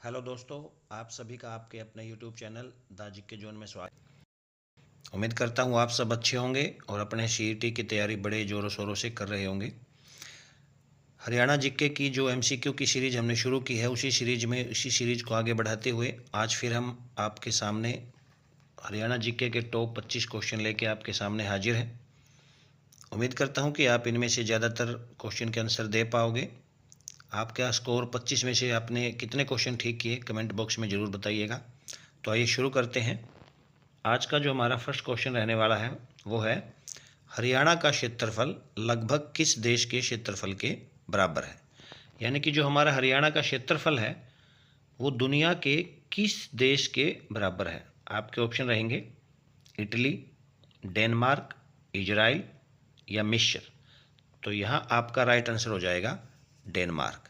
Hello दोस्तों, आप सभी का आपके अपने YouTube channel the GK zone में स्वागत। उम्मीद करता हूँ आप सब अच्छे होंगे और अपने सीईटी की तैयारी बड़े ज़ोरों शोरों से कर रहे होंगे। हरियाणा जीके की जो एमसीक्यू की सीरीज़ हमने शुरू की है उसी सीरीज़ को आगे बढ़ाते हुए आज फिर हम आपके सामने हरियाणा जीके के टॉप 25 क्वेश्चन लेके आपके सामने हाजिर हैं। उम्मीद करता हूँ कि आप इनमें से ज़्यादातर क्वेश्चन के आंसर दे पाओगे। आपका स्कोर 25 में से आपने कितने क्वेश्चन ठीक किए कमेंट बॉक्स में ज़रूर बताइएगा। तो आइए शुरू करते हैं। आज का जो हमारा फर्स्ट क्वेश्चन रहने वाला है वो है, हरियाणा का क्षेत्रफल लगभग किस देश के क्षेत्रफल के बराबर है। यानी कि जो हमारा हरियाणा का क्षेत्रफल है वो दुनिया के किस देश के बराबर है। आपके ऑप्शन रहेंगे इटली, डेनमार्क, इजराइल या मिस्र। तो यहाँ आपका राइट आंसर हो जाएगा डेनमार्क।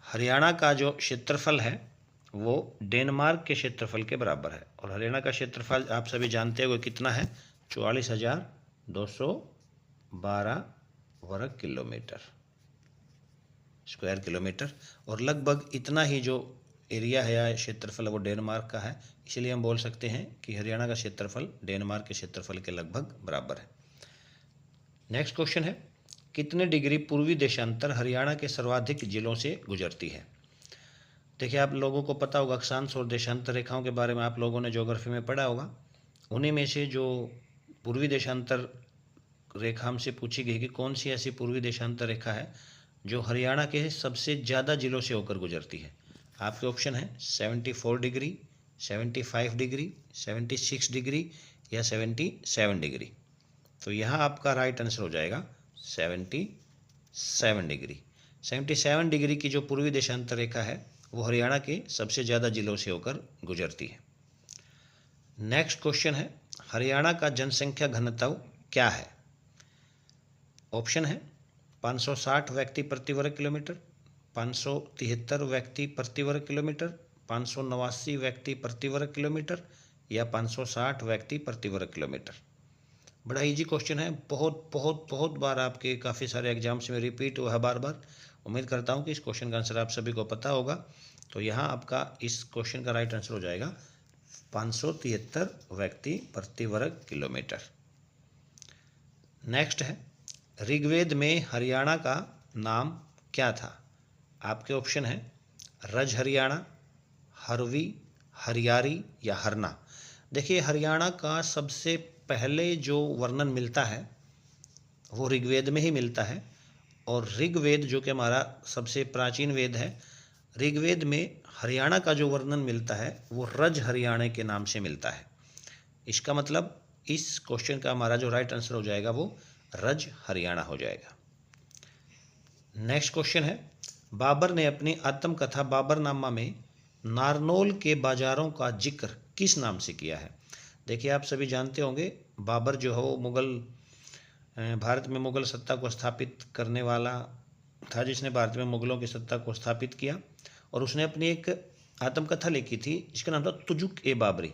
हरियाणा का जो क्षेत्रफल है वो डेनमार्क के क्षेत्रफल के बराबर है और हरियाणा का क्षेत्रफल आप सभी जानते हो कितना है, 44,212 वर्ग किलोमीटर, स्क्वायर किलोमीटर। और लगभग इतना ही जो एरिया है या क्षेत्रफल वो डेनमार्क का है, इसलिए हम बोल सकते हैं कि हरियाणा का क्षेत्रफल डेनमार्क के क्षेत्रफल के लगभग बराबर है। नेक्स्ट क्वेश्चन है, कितने डिग्री पूर्वी देशांतर हरियाणा के सर्वाधिक जिलों से गुजरती है। देखिए, आप लोगों को पता होगा अक्षांश और देशांतर रेखाओं के बारे में आप लोगों ने ज्योग्राफी में पढ़ा होगा। उन्हीं में से जो पूर्वी देशांतर रेखा हमसे पूछी गई कि कौन सी ऐसी पूर्वी देशांतर रेखा है जो हरियाणा के सबसे ज़्यादा जिलों से होकर गुजरती है। आपके ऑप्शन है 74 डिग्री, 75 डिग्री, 76 डिग्री या 77 डिग्री। तो यहाँ आपका राइट आंसर हो जाएगा 77 डिग्री। 77 डिग्री की जो पूर्वी देशांतर रेखा है वो हरियाणा के सबसे ज़्यादा जिलों से होकर गुजरती है। नेक्स्ट क्वेश्चन है, हरियाणा का जनसंख्या घनत्व क्या है। ऑप्शन है 560 व्यक्ति प्रति वर्ग किलोमीटर, 573 व्यक्ति प्रति वर्ग किलोमीटर, 589 व्यक्ति प्रति वर्ग किलोमीटर या 560 व्यक्ति प्रति वर्ग किलोमीटर। बड़ा इजी क्वेश्चन है, बहुत बहुत बहुत बार आपके काफ़ी सारे एग्जाम्स में रिपीट हुआ है बार बार। उम्मीद करता हूँ कि इस क्वेश्चन का आंसर आप सभी को पता होगा। तो यहाँ आपका इस क्वेश्चन का राइट आंसर हो जाएगा 573 व्यक्ति प्रति वर्ग किलोमीटर। नेक्स्ट है, ऋग्वेद में हरियाणा का नाम क्या था। आपके ऑप्शन है रज हरियाणा, हरवी, हरियारी या हरना। देखिए, हरियाणा का सबसे पहले जो वर्णन मिलता है वो ऋग्वेद में ही मिलता है और ऋग्वेद जो कि हमारा सबसे प्राचीन वेद है, ऋग्वेद में हरियाणा का जो वर्णन मिलता है वो रज हरियाणा के नाम से मिलता है। इसका मतलब इस क्वेश्चन का हमारा जो राइट आंसर हो जाएगा वो रज हरियाणा हो जाएगा। नेक्स्ट क्वेश्चन है, बाबर ने अपनी आत्मकथा बाबरनामा में नारनौल के बाजारों का जिक्र किस नाम से किया है। देखिए, आप सभी जानते होंगे बाबर जो है वो भारत में मुगल सत्ता को स्थापित करने वाला था, जिसने भारत में मुगलों की सत्ता को स्थापित किया और उसने अपनी एक आत्मकथा लिखी थी जिसका नाम था तुजुक ए बाबरी।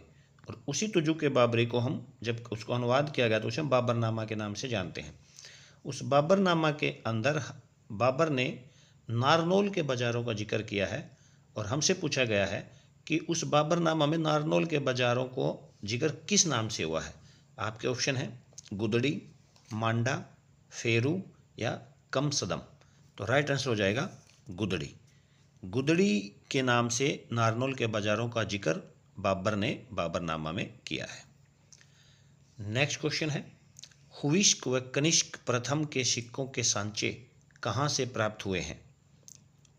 और उसी तुजुक ए बाबरी को हम जब उसको अनुवाद किया गया तो उसे हम बाबरनामा के नाम से जानते हैं। उस बाबरनामा के अंदर बाबर ने नारनौल के बाज़ारों का जिक्र किया है और हमसे पूछा गया है कि उस बाबरनामा में नारनौल के बाज़ारों को जिक्र किस नाम से हुआ है। आपके ऑप्शन है गुदड़ी, मांडा, फेरू या कमसदम। तो राइट आंसर हो जाएगा गुदड़ी। गुदड़ी के नाम से नारनौल के बाज़ारों का जिक्र बाबर ने बाबरनामा में किया है। नेक्स्ट क्वेश्चन है, हुविष्क व कनिष्क प्रथम के सिक्कों के सांचे कहाँ से प्राप्त हुए हैं।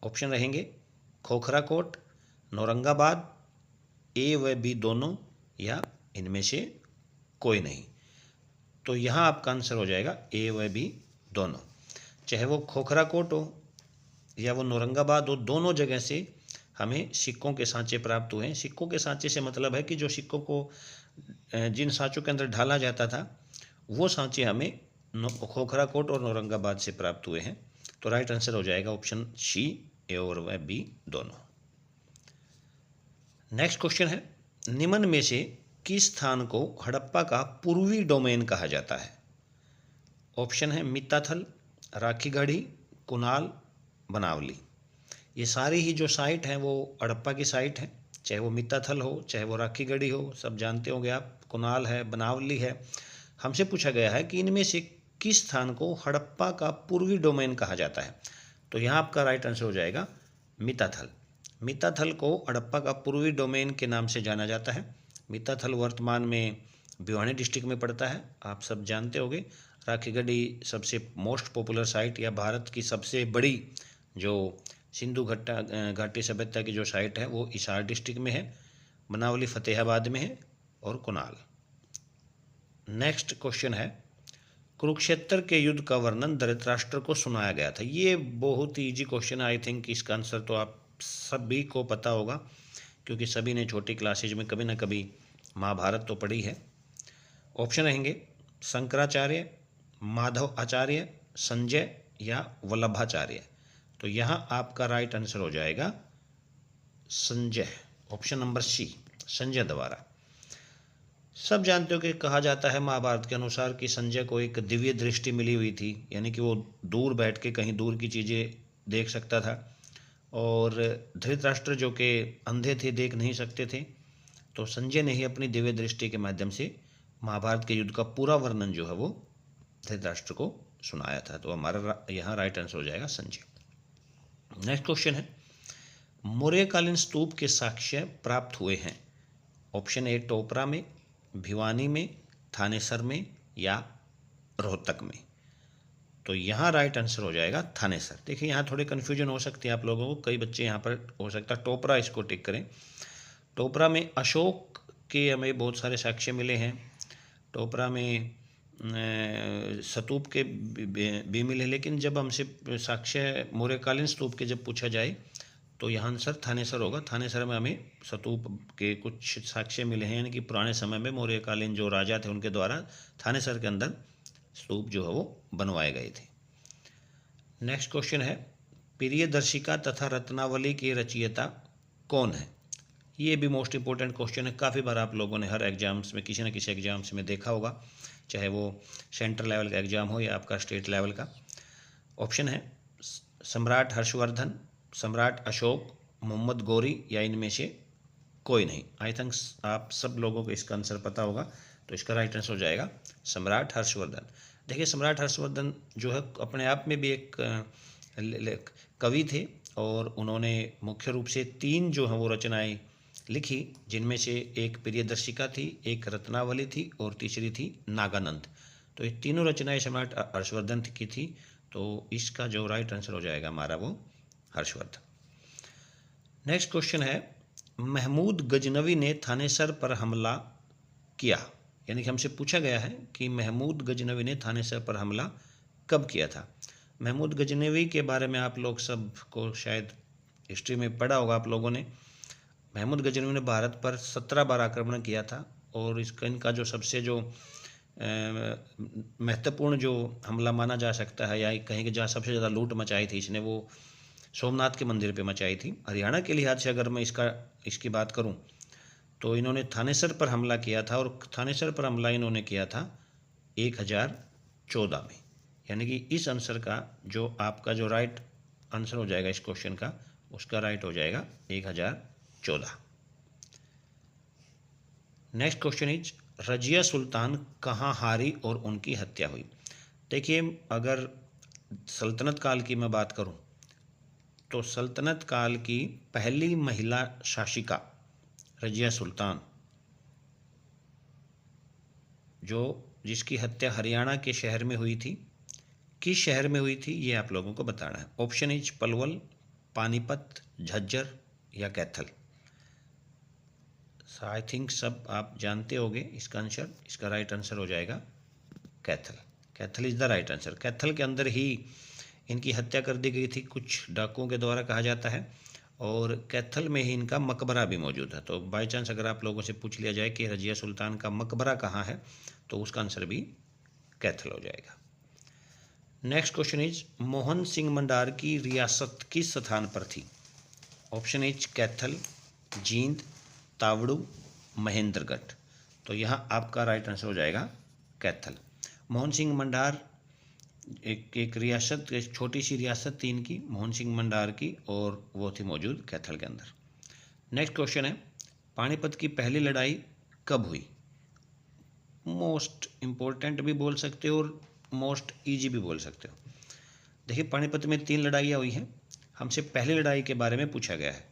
ऑप्शन रहेंगे खोखराकोट, नौरंगाबाद, ए व बी दोनों या इनमें से कोई नहीं। तो यहाँ आपका आंसर हो जाएगा ए व बी दोनों। चाहे वो खोखराकोट हो या वो नौरंगाबाद हो, दोनों जगह से हमें सिक्कों के सांचे प्राप्त हुए हैं। सिक्कों के सांचे से मतलब है कि जो सिक्कों को जिन सांचों के अंदर ढाला जाता था वो सांचे हमें खोखराकोट और नौरंगाबाद से प्राप्त हुए हैं। तो राइट आंसर हो जाएगा ऑप्शन सी, ए और व बी दोनों। नेक्स्ट क्वेश्चन है, निम्न में से किस स्थान को हड़प्पा का पूर्वी डोमेन कहा जाता है। ऑप्शन है मित्ताथल, राखीगढ़ी, कुनाल, बनावली। ये सारी ही जो साइट हैं वो हड़प्पा की साइट हैं, चाहे वो मित्ताथल हो, चाहे वो राखीगढ़ी हो, सब जानते होंगे आप, कुनाल है, बनावली है। हमसे पूछा गया है कि इनमें से किस स्थान को हड़प्पा का पूर्वी डोमेन कहा जाता है। तो यहाँ आपका राइट आंसर हो जाएगा मित्ताथल। मित्ताथल को हड़प्पा का पूर्वी डोमेन के नाम से जाना जाता है। मित्ताथल वर्तमान में भिवानी डिस्ट्रिक्ट में पड़ता है, आप सब जानते होंगे। राखीगढ़ी सबसे मोस्ट पॉपुलर साइट या भारत की सबसे बड़ी जो सिंधु घाटी सभ्यता की जो साइट है वो हिसार डिस्ट्रिक्ट में है। बनावली फतेहाबाद में है और कुनाल। नेक्स्ट क्वेश्चन है, कुरुक्षेत्र के युद्ध का वर्णन धृतराष्ट्र को सुनाया गया था। ये बहुत ही इजी क्वेश्चन है, आई थिंक इसका आंसर तो आप सभी को पता होगा, क्योंकि सभी ने छोटी क्लासेज में कभी ना कभी महाभारत तो पढ़ी है। ऑप्शन रहेंगे शंकराचार्य, माधव आचार्य, संजय या वल्लभाचार्य। तो यहाँ आपका राइट आंसर हो जाएगा Sanjay, option number C, Sanjay द्वारा। सब जानते हो कि कहा जाता है महाभारत के अनुसार कि संजय को एक दिव्य दृष्टि मिली हुई थी, यानी कि वो दूर बैठ के कहीं दूर की चीज़ें देख सकता था, और धृतराष्ट्र जो कि अंधे थे, देख नहीं सकते थे, तो संजय ने ही अपनी दिव्य दृष्टि के माध्यम से महाभारत के युद्ध का पूरा वर्णन जो है वो धृतराष्ट्र को सुनाया था। तो हमारा यहाँ राइट आंसर हो जाएगा संजय। नेक्स्ट क्वेश्चन है, मौर्यकालीन स्तूप के साक्ष्य प्राप्त हुए हैं। ऑप्शन ए टोपरा में, भिवानी में, थानेसर में या रोहतक में। तो यहाँ राइट आंसर हो जाएगा थानेसर। देखिए यहाँ थोड़ी कन्फ्यूजन हो सकती है आप लोगों को, कई बच्चे यहाँ पर हो सकता है टोपरा इसको टिक करें। टोपरा में अशोक के हमें बहुत सारे साक्ष्य मिले हैं, टोपरा में स्तूप के भी मिले, लेकिन जब हमसे साक्ष्य मौर्यकालीन स्तूप के जब पूछा जाए तो यहाँ आंसर थानेसर होगा। थानेसर में हमें स्तूप के कुछ साक्ष्य मिले हैं, यानी कि पुराने समय में मौर्यकालीन जो राजा थे उनके द्वारा थानेसर के अंदर स्तूप जो है वो बनवाए गए थे। नेक्स्ट क्वेश्चन है, प्रियदर्शिका तथा रत्नावली के रचयिता कौन है। ये भी मोस्ट इंपॉर्टेंट क्वेश्चन है, काफ़ी बार आप लोगों ने हर एग्जाम्स में किसी न किसी एग्जाम्स में देखा होगा, चाहे वो सेंट्रल लेवल का एग्जाम हो या आपका स्टेट लेवल का। ऑप्शन है सम्राट हर्षवर्धन, सम्राट अशोक, मोहम्मद गौरी या इनमें से कोई नहीं। आई थिंक आप सब लोगों को इसका आंसर पता होगा, तो इसका राइट आंसर हो जाएगा सम्राट हर्षवर्धन। देखिए सम्राट हर्षवर्धन जो है अपने आप में भी एक कवि थे, और उन्होंने मुख्य रूप से 3 जो हैं वो रचनाएं लिखी, जिनमें से एक प्रियदर्शिका थी, एक रत्नावली थी और तीसरी थी नागानंद। तो ये तीनों रचनाएं सम्राट हर्षवर्धन की थी, तो इसका जो राइट आंसर हो जाएगा हमारा वो हर्षवर्धन। नेक्स्ट क्वेश्चन है, महमूद गजनवी ने थानेसर पर हमला किया, यानी कि हमसे पूछा गया है कि महमूद गजनवी ने थानेसर पर हमला कब किया था। महमूद गजनवी के बारे में आप लोग सब को शायद हिस्ट्री में पढ़ा होगा आप लोगों ने। महमूद गजनवी ने भारत पर 17 बार आक्रमण किया था, और इनका जो सबसे जो महत्वपूर्ण जो हमला माना जा सकता है, या कहीं कि जहाँ सबसे ज़्यादा लूट मचाई थी इसने, वो सोमनाथ के मंदिर पे मचाई थी। हरियाणा के लिहाज से अगर मैं इसकी बात करूं तो इन्होंने थानेसर पर हमला किया था, और थानेसर पर हमला इन्होंने किया था 1014 में, यानी कि इस आंसर का जो आपका जो राइट आंसर हो जाएगा इस क्वेश्चन का, उसका राइट हो जाएगा 1014। Next question is, Razia Sultan कहाँ हारी और उनकी हत्या हुई। देखिए अगर सल्तनत काल की मैं बात करूं तो सल्तनत काल की पहली महिला शासिका रजिया सुल्तान, जिसकी हत्या हरियाणा के शहर में हुई थी, किस शहर में हुई थी ये आप लोगों को बताना है। ऑप्शन इज पलवल, पानीपत, झज्जर या कैथल। आई थिंक सब आप जानते होंगे इसका आंसर। इसका राइट आंसर हो जाएगा Kaithal. Kaithal is the right answer. Kaithal के अंदर ही इनकी हत्या कर दी गई थी कुछ डाकुओं के द्वारा कहा जाता है, और कैथल में ही इनका मकबरा भी मौजूद है। तो बाय चांस अगर आप लोगों से पूछ लिया जाए कि रजिया सुल्तान का मकबरा कहाँ है, तो उसका आंसर भी कैथल हो जाएगा। Next question is, Mohan Singh Mandar की रियासत किस स्थान पर थी। Option is Kaithal, Jind, Tauru, Mahendragarh. तो यहाँ आपका राइट आंसर हो जाएगा कैथल। मोहन सिंह मंडार एक रियासत, एक छोटी सी रियासत थी इनकी, मोहन सिंह मंडार की, और वो थी मौजूद कैथल के अंदर। नेक्स्ट क्वेश्चन है, पानीपत की पहली लड़ाई कब हुई? मोस्ट इम्पोर्टेंट भी बोल सकते हो और मोस्ट ईजी भी बोल सकते हो। देखिए, पानीपत में 3 लड़ाइयाँ हुई हैं। हमसे पहली लड़ाई के बारे में पूछा गया है।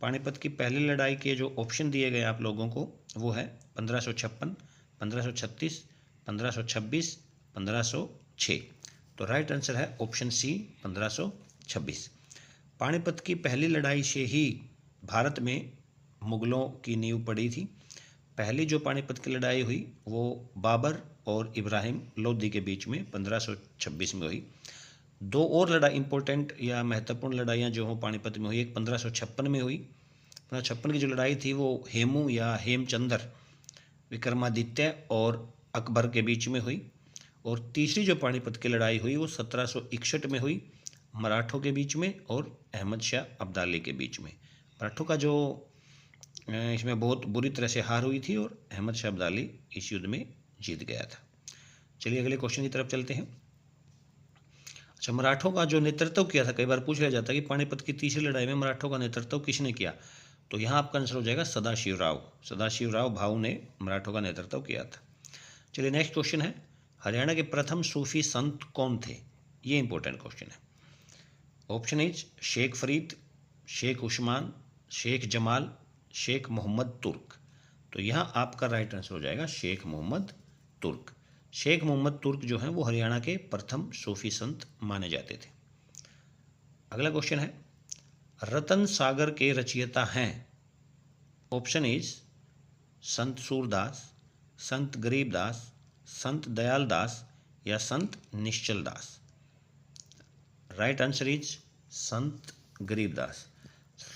पानीपत की पहली लड़ाई के जो ऑप्शन दिए गए आप लोगों को वो है 1556, 1536, 1526, 1506। तो राइट आंसर है ऑप्शन सी, 1526। पानीपत की पहली लड़ाई से ही भारत में मुगलों की नींव पड़ी थी। पहली जो पानीपत की लड़ाई हुई वो बाबर और इब्राहिम लोदी के बीच में 1526 में हुई। 2 और लड़ाई इंपॉर्टेंट या महत्वपूर्ण लड़ाइयाँ जो हों पानीपत में हुई, एक 1556 में हुई। 1556 की जो लड़ाई थी वो हेमू या हेमचंद्र विक्रमादित्य और अकबर के बीच में हुई। और तीसरी जो पानीपत की लड़ाई हुई वो 1761 में हुई, मराठों के बीच में और अहमद शाह अब्दाली के बीच में। मराठों का जो इसमें बहुत बुरी तरह से हार हुई थी और अहमद शाह अब्दाली इस युद्ध में जीत गया था। चलिए अगले क्वेश्चन की तरफ चलते हैं। अच्छा, मराठों का जो नेतृत्व किया था, कई बार पूछ लिया जाता है कि पानीपत की तीसरी लड़ाई में मराठों का नेतृत्व किसने किया, तो यहाँ आपका आंसर हो जाएगा सदाशिव राव भाऊ ने मराठों का नेतृत्व किया था। चलिए नेक्स्ट क्वेश्चन है, हरियाणा के प्रथम सूफी संत कौन थे? ये इंपॉर्टेंट क्वेश्चन है। ऑप्शन इज शेख फरीद, शेख उस्मान, शेख जमाल, शेख मोहम्मद तुर्क। तो यहाँ आपका राइट आंसर हो जाएगा शेख मोहम्मद तुर्क। शेख मोहम्मद तुर्क जो हैं वो हरियाणा के प्रथम सूफी संत माने जाते थे। अगला क्वेश्चन है, रतन सागर के रचयिता हैं? ऑप्शन इज संत सूरदास, संत गरीबदास, संत दयाल दास या संत निश्चल दास। राइट आंसर इज संत गरीबदास।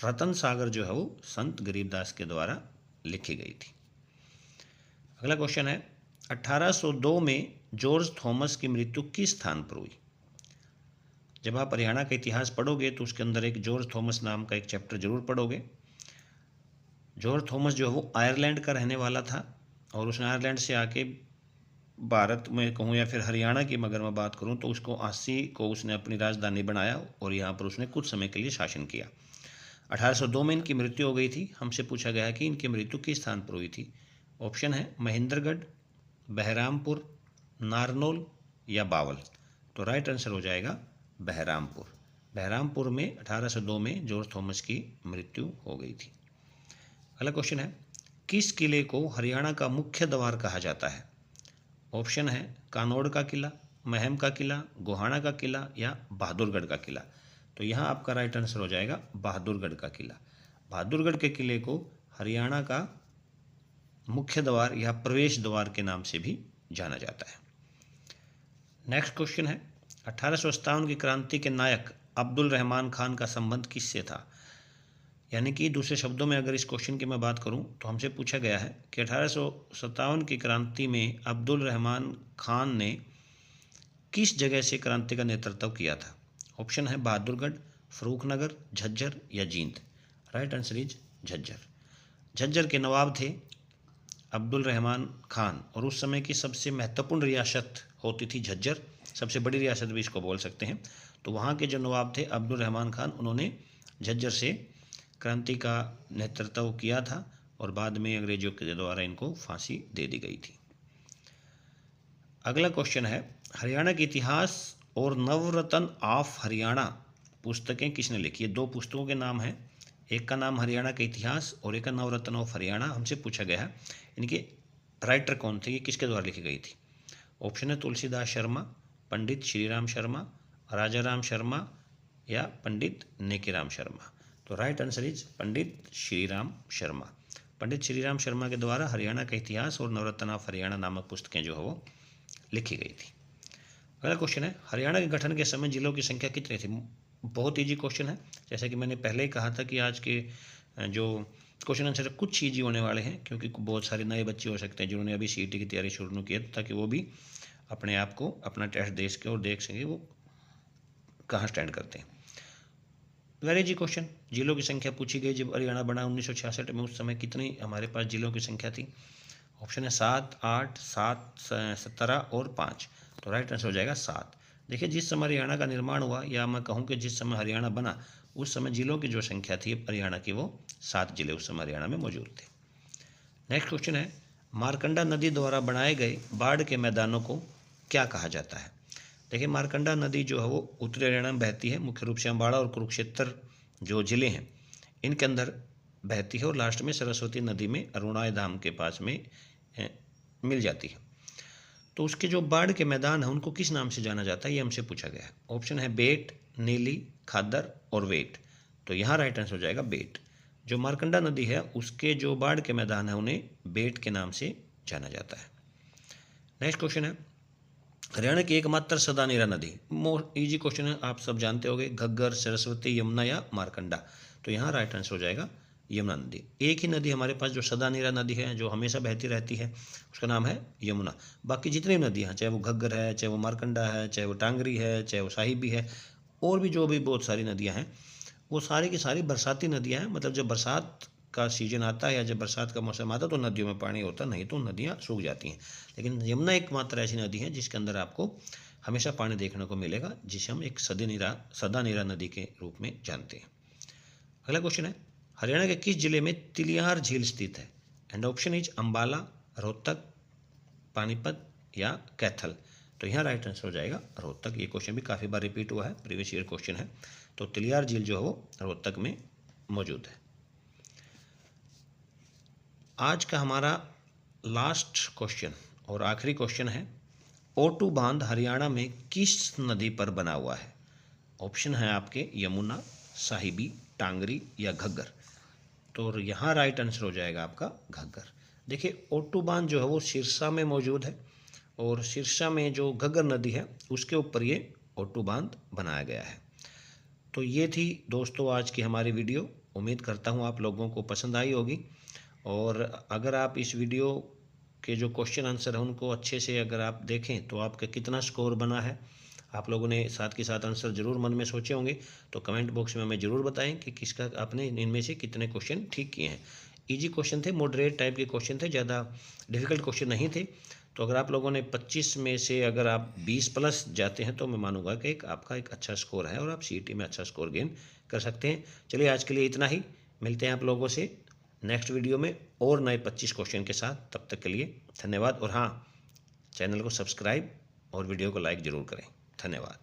रतन सागर जो है वो संत गरीबदास के द्वारा लिखी गई थी। अगला क्वेश्चन है, 1802 में जॉर्ज थॉमस की मृत्यु किस स्थान पर हुई? जब आप हरियाणा का इतिहास पढ़ोगे तो उसके अंदर एक जॉर्ज थॉमस नाम का एक चैप्टर जरूर पढ़ोगे। जॉर्ज थॉमस जो है वो आयरलैंड का रहने वाला था और उसने आयरलैंड से आके भारत में कहूँ या फिर हरियाणा की अगर मैं बात करूँ तो उसको आसी को उसने अपनी राजधानी बनाया और यहाँ पर उसने कुछ समय के लिए शासन किया। 1802 में इनकी मृत्यु हो गई थी। हमसे पूछा गया है कि इनकी मृत्यु किस स्थान पर हुई थी। ऑप्शन है महेंद्रगढ़, बहरामपुर, नारनौल या बावल। तो राइट आंसर हो जाएगा बहरामपुर। बहरामपुर में 1802 में जॉर्ज थॉमस की मृत्यु हो गई थी। अगला क्वेश्चन है, किस किले को हरियाणा का मुख्य द्वार कहा जाता है? ऑप्शन है कानौड़ का किला, महम का किला, गोहाना का किला या बहादुरगढ़ का किला। तो यहाँ आपका राइट आंसर हो जाएगा बहादुरगढ़ का किला। बहादुरगढ़ के किले को हरियाणा का मुख्य द्वार या प्रवेश द्वार के नाम से भी जाना जाता है। नेक्स्ट क्वेश्चन है, 1857 की क्रांति के नायक अब्दुल रहमान खान का संबंध किससे था? यानी कि दूसरे शब्दों में अगर इस क्वेश्चन की मैं बात करूं तो हमसे पूछा गया है कि 1857 की क्रांति में अब्दुल रहमान खान ने किस जगह से क्रांति का नेतृत्व किया था? ऑप्शन है बहादुरगढ़, फरूखनगर, झज्जर या Jind. Right answer is Jhajjar. Jhajjar के नवाब थे अब्दुल रहमान खान और उस समय की सबसे महत्वपूर्ण रियासत होती थी झज्जर, सबसे बड़ी रियासत भी इसको बोल सकते हैं। तो वहाँ के जो नवाब थे अब्दुल रहमान खान, उन्होंने झज्जर से क्रांति का नेतृत्व किया था और बाद में अंग्रेजों के द्वारा इनको फांसी दे दी गई थी। अगला क्वेश्चन है, हरियाणा के इतिहास और नवरत्न ऑफ हरियाणा पुस्तकें किसने लिखी है? 2 पुस्तकों के नाम हैं, एक का नाम हरियाणा का इतिहास और एक का नवरत्न ऑफ हरियाणा। हमसे पूछा गया है इनके राइटर कौन थे, ये किसके द्वारा लिखी गई थी? ऑप्शन है तुलसीदास शर्मा, पंडित श्रीराम शर्मा, राजा राम शर्मा या पंडित नेकीराम शर्मा। तो राइट आंसर इज पंडित श्रीराम शर्मा। पंडित श्रीराम शर्मा के द्वारा हरियाणा का इतिहास और नवरत्न ऑफ हरियाणा नामक पुस्तकें जो है वो लिखी गई थी। अगला क्वेश्चन है, हरियाणा के गठन के समय जिलों की संख्या कितनी थी? बहुत ईजी क्वेश्चन है। जैसा कि मैंने पहले ही कहा था कि आज के जो क्वेश्चन आंसर कुछ ईजी होने वाले हैं क्योंकि बहुत सारे नए बच्चे हो सकते हैं जिन्होंने अभी सीईटी की तैयारी शुरू की है, ताकि वो भी अपने आप को अपना टेस्ट दे सके और देख सकें वो कहाँ स्टैंड करते हैं। वेरी इजी क्वेश्चन, जिलों की संख्या पूछी गई। जब हरियाणा बना 1966 में, उस समय कितनी हमारे पास जिलों की संख्या थी? ऑप्शन है 7, 8, 7, 17 और 5। तो राइट आंसर हो जाएगा 7। देखिए, जिस समय हरियाणा का निर्माण हुआ, या मैं कहूँ कि जिस समय हरियाणा बना, उस समय जिलों की जो संख्या थी हरियाणा की, वो 7 जिले उस समय हरियाणा में मौजूद थे। नेक्स्ट क्वेश्चन है, मारकंडा नदी द्वारा बनाए गए बाढ़ के मैदानों को क्या कहा जाता है? देखिए, मारकंडा नदी जो है वो उत्तरी हरियाणा में बहती है, मुख्य रूप से अम्बाड़ा और कुरुक्षेत्र जो जिले हैं इनके अंदर बहती है, और लास्ट में सरस्वती नदी में अरुणाई धाम के पास में मिल जाती है। तो उसके जो बाढ़ के मैदान हैं उनको किस नाम से जाना जाता है, ये हमसे पूछा गया है। ऑप्शन है बेट, नीली, खादर और वेट। तो यहाँ राइट आंसर हो जाएगा बेट। जो मारकंडा नदी है उसके जो बाढ़ के मैदान है उन्हें बेट के नाम से जाना जाता है। नेक्स्ट क्वेश्चन है, हरियाणा की एकमात्र सदानीरा नदी, इजी क्वेश्चन है, आप सब जानते होंगे, घग्गर, सरस्वती, यमुना या मारकंडा। तो यहाँ राइट आंसर हो जाएगा यमुना नदी। एक ही नदी हमारे पास जो सदानीरा नदी है, जो हमेशा बहती रहती है, उसका नाम है यमुना। बाकी जितनी नदियाँ हैं, चाहे वो घग्गर है, चाहे वो मारकंडा है, चाहे वो टांगरी है, चाहे वो साहिबी है, और भी जो भी बहुत सारी नदियाँ हैं, वो सारी की सारी बरसाती नदियाँ हैं। मतलब जब बरसात का सीजन आता है या जब बरसात का मौसम आता है तो नदियों में पानी होता, नहीं तो नदियाँ सूख जाती हैं। लेकिन यमुना एकमात्र ऐसी नदी है जिसके अंदर आपको हमेशा पानी देखने को मिलेगा, जिसे हम एक सदानीरा नदी के रूप में जानते हैं। अगला क्वेश्चन है, हरियाणा के किस जिले में तिलियार झील स्थित है? And option is Ambala, Rohtak, Panipat या कैथल। तो यहाँ राइट आंसर हो जाएगा रोहतक। ये क्वेश्चन भी काफ़ी बार रिपीट हुआ है, प्रीवियस ईयर क्वेश्चन है। तो तिलियार झील जो है वो रोहतक में मौजूद है। आज का हमारा लास्ट क्वेश्चन और आखिरी क्वेश्चन है, ओटू बांध हरियाणा में किस नदी पर बना हुआ है? ऑप्शन है आपके यमुना, साहिबी, टांगरी या घग्गर। तो यहाँ राइट आंसर हो जाएगा आपका घग्गर। देखिए, ओटू बांध जो है वो सिरसा में मौजूद है, और सिरसा में जो घग्गर नदी है उसके ऊपर ये ओटू बांध बनाया गया है। तो ये थी दोस्तों आज की हमारी वीडियो। उम्मीद करता हूँ आप लोगों को पसंद आई होगी, और अगर आप इस वीडियो के जो क्वेश्चन आंसर हैं उनको अच्छे से अगर आप देखें तो आपका कितना स्कोर बना है, आप लोगों ने साथ के साथ आंसर ज़रूर मन में सोचे होंगे। तो कमेंट बॉक्स में हमें ज़रूर बताएं कि किसका आपने इनमें से कितने क्वेश्चन ठीक किए हैं। इजी क्वेश्चन थे, मॉडरेट टाइप के क्वेश्चन थे, ज़्यादा डिफ़िकल्ट क्वेश्चन नहीं थे। तो अगर आप लोगों ने 25 में से अगर आप 20 प्लस जाते हैं तो मैं मानूंगा कि आपका एक अच्छा स्कोर है और आप सीईटी में अच्छा स्कोर गेन कर सकते हैं। चलिए, आज के लिए इतना ही। मिलते हैं आप लोगों से नेक्स्ट वीडियो में और नए 25 क्वेश्चन के साथ। तब तक के लिए धन्यवाद, और हाँ, चैनल को सब्सक्राइब और वीडियो को लाइक ज़रूर करें। धन्यवाद।